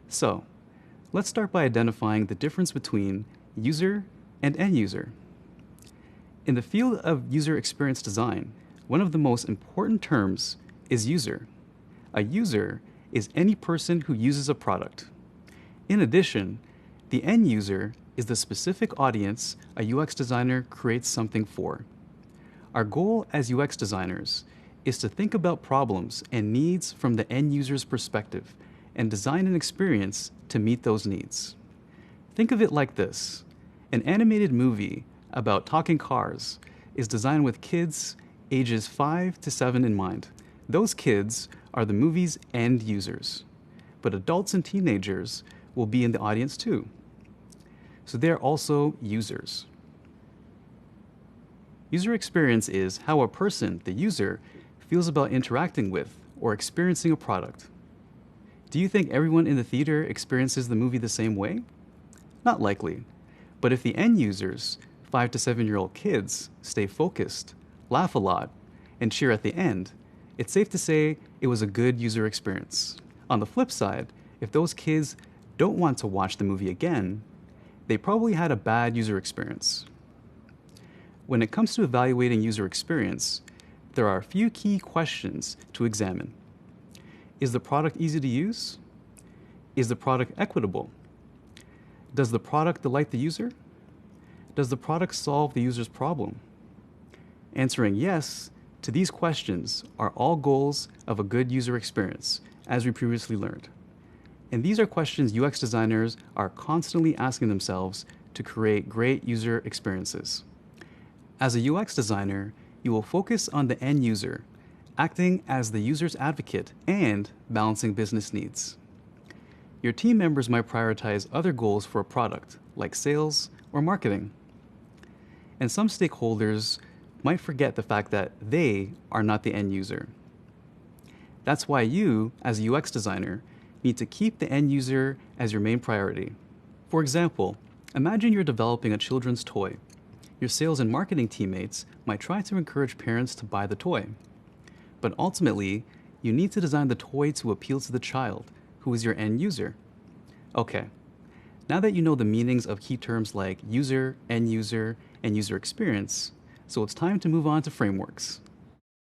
So, let's start by identifying the difference between user and end user. In the field of user experience design, one of the most important terms is user. A user is any person who uses a product. In addition, the end user is the specific audience a UX designer creates something for. Our goal as UX designers is to think about problems and needs from the end user's perspective and design an experience to meet those needs. Think of it like this: an animated movie about talking cars is designed with kids ages 5 to 7 in mind. Those kids are the movie's end users, but adults and teenagers will be in the audience too. So they're also users. User experience is how a person, the user, feels about interacting with or experiencing a product. Do you think everyone in the theater experiences the movie the same way? Not likely. But if the end users, 5 to 7-year-old kids, stay focused, laugh a lot, and cheer at the end, it's safe to say it was a good user experience. On the flip side, if those kids don't want to watch the movie again, they probably had a bad user experience. When it comes to evaluating user experience, there are a few key questions to examine. Is the product easy to use? Is the product equitable? Does the product delight the user? Does the product solve the user's problem? Answering yes to these questions are all goals of a good user experience, as we previously learned. And these are questions UX designers are constantly asking themselves to create great user experiences. As a UX designer, you will focus on the end user, acting as the user's advocate and balancing business needs. Your team members might prioritize other goals for a product, like sales or marketing. And some stakeholders might forget the fact that they are not the end user. That's why you, as a UX designer, need to keep the end user as your main priority. For example, imagine you're developing a children's toy. Your sales and marketing teammates might try to encourage parents to buy the toy. But ultimately, you need to design the toy to appeal to the child, who is your end user. Okay, now that you know the meanings of key terms like user, and user experience, so it's time to move on to frameworks.